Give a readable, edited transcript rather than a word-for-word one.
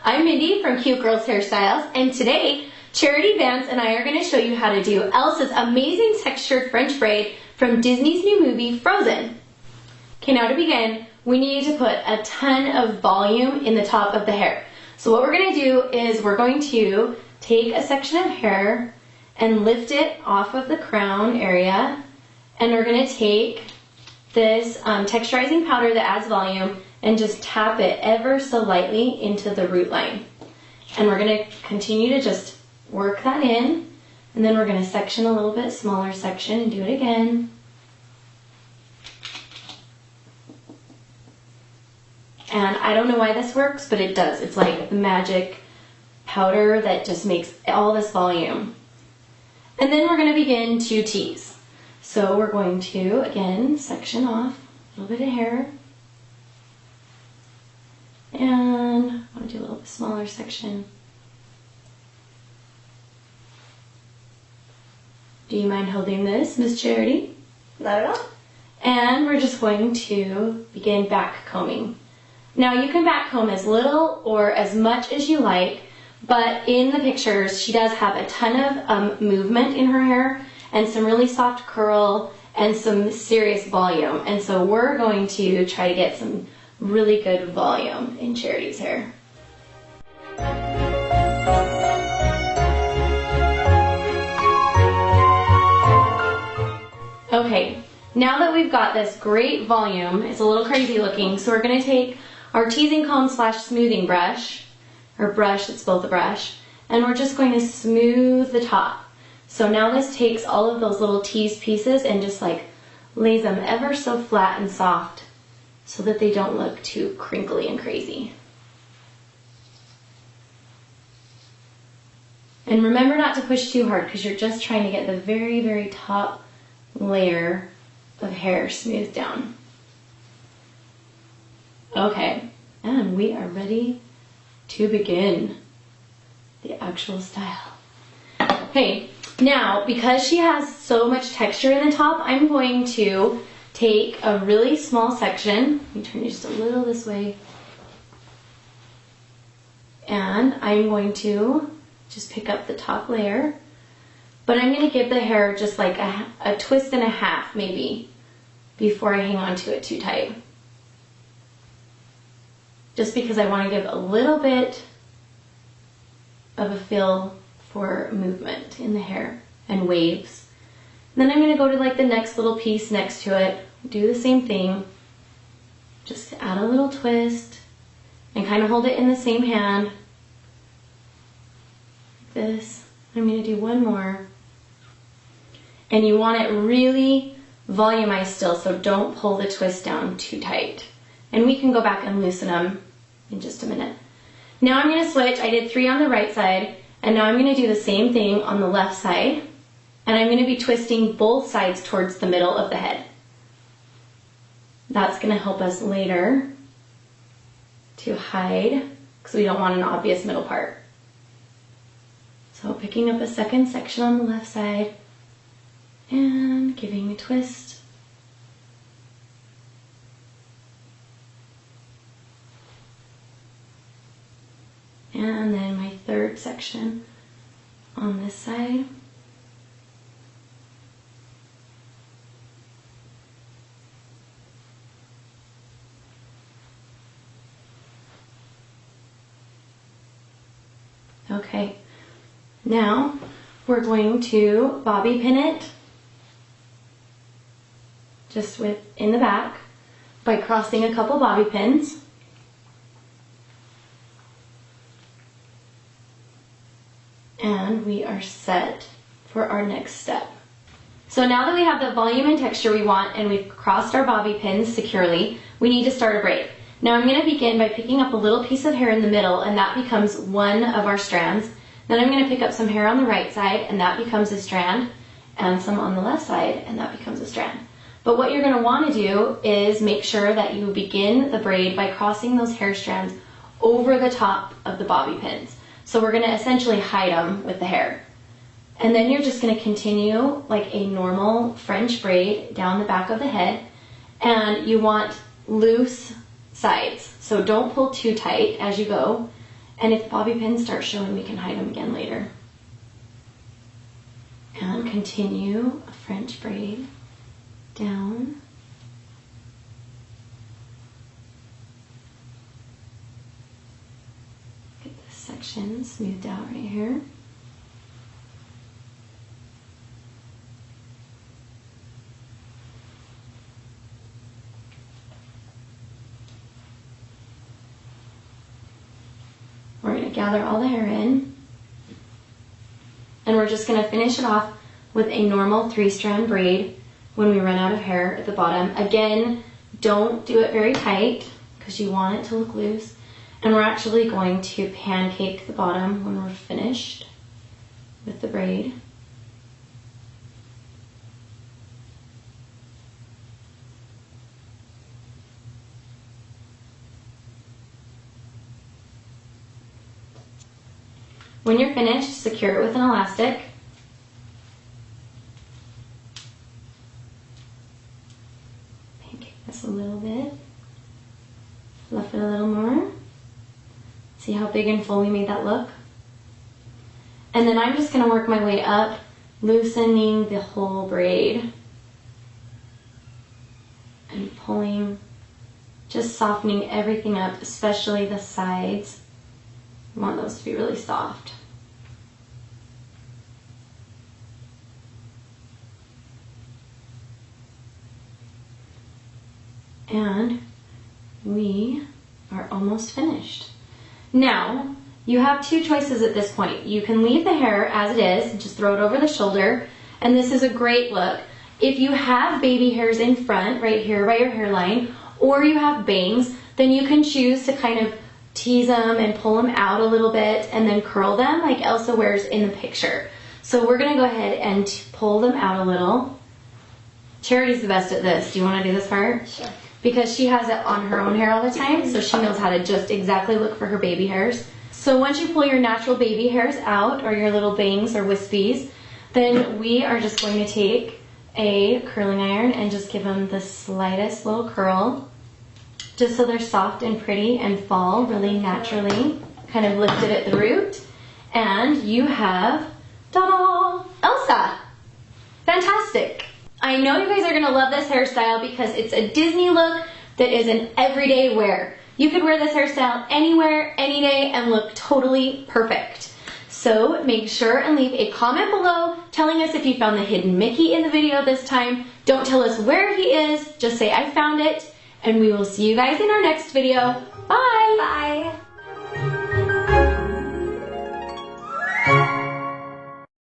I'm Mindy from Cute Girls Hairstyles, and today Charity Vance and I are going to show you how to do Elsa's amazing textured French braid from Disney's new movie Frozen. Okay, now to begin, we need to put a ton of volume in the top of the hair. So what we're going to do is we're going to take a section of hair and lift it off of the crown area, and we're going to take this texturizing powder that adds volume and just tap it ever so lightly into the root line. And we're going to continue to just work that in, and then we're going to section a little bit smaller section and do it again. And I don't know why this works, but it does. It's like the magic powder that just makes all this volume. And then we're going to begin to tease. So we're going to, again, section off a little bit of hair. And I want to do a little bit smaller section. Do you mind holding this, Miss Charity? Not at all. And we're just going to begin back combing. Now you can back comb as little or as much as you like, but in the pictures she does have a ton of movement in her hair and some really soft curl and some serious volume. And so we're going to try to get some really good volume in Charity's hair. Okay, now that we've got this great volume, it's a little crazy looking, so we're going to take our teasing comb / smoothing brush, or brush that's both a brush, and we're just going to smooth the top. So now this takes all of those little teased pieces and just like lays them ever so flat and soft so that they don't look too crinkly and crazy. And remember not to push too hard because you're just trying to get the very, very top layer of hair smoothed down. Okay, and we are ready to begin the actual style. Okay, now because she has so much texture in the top, I'm going to take a really small section. Let me turn you just a little this way. And I'm going to just pick up the top layer, but I'm going to give the hair just like a twist and a half maybe before I hang on to it too tight. Just because I want to give a little bit of a feel for movement in the hair and waves. And then I'm going to go to like the next little piece next to it, do the same thing, just add a little twist and kind of hold it in the same hand like this. I'm going to do one more. And you want it really volumized still, so don't pull the twist down too tight. And we can go back and loosen them in just a minute. Now I'm going to switch. I did 3 on the right side, and now I'm going to do the same thing on the left side. And I'm going to be twisting both sides towards the middle of the head. That's going to help us later to hide, because we don't want an obvious middle part. So picking up a second section on the left side and giving a twist. And then my third section on this side. Okay, now we're going to bobby pin it just in the back by crossing a couple bobby pins. And we are set for our next step. So now that we have the volume and texture we want and we've crossed our bobby pins securely, we need to start a braid. Now I'm going to begin by picking up a little piece of hair in the middle, and that becomes one of our strands. Then I'm going to pick up some hair on the right side, and that becomes a strand, and some on the left side, and that becomes a strand. But what you're going to want to do is make sure that you begin the braid by crossing those hair strands over the top of the bobby pins. So we're going to essentially hide them with the hair. And then you're just going to continue like a normal French braid down the back of the head, and you want loose sides. So don't pull too tight as you go, And if bobby pins start showing, we can hide them again later. And continue a French braid down. Get this section smoothed out right here. We're going to gather all the hair in, and we're just going to finish it off with a normal 3-strand braid when we run out of hair at the bottom. Again, don't do it very tight because you want it to look loose. And we're actually going to pancake the bottom when we're finished with the braid. When you're finished, secure it with an elastic. Pancake this a little bit. Fluff it a little more. See how big and full we made that look? And then I'm just going to work my way up, loosening the whole braid. And pulling, just softening everything up, especially the sides. I want those to be really soft. And we are almost finished. Now, you have two choices at this point. You can leave the hair as it is, and just throw it over the shoulder, and this is a great look. If you have baby hairs in front, right here by your hairline, or you have bangs, then you can choose to kind of tease them and pull them out a little bit and then curl them like Elsa wears in the picture. So we're going to go ahead and pull them out a little. Charity's the best at this. Do you want to do this part? Sure. Because she has it on her own hair all the time, so she knows how to just exactly look for her baby hairs. So once you pull your natural baby hairs out, or your little bangs or wispies, then we are just going to take a curling iron and just give them the slightest little curl, just so they're soft and pretty and fall really naturally, kind of lifted at the root. And you have, ta-da, Elsa. Fantastic. I know you guys are going to love this hairstyle because it's a Disney look that is an everyday wear. You could wear this hairstyle anywhere, any day, and look totally perfect. So make sure and leave a comment below telling us if you found the hidden Mickey in the video this time. Don't tell us where he is, just say I found it, and we will see you guys in our next video. Bye! Bye!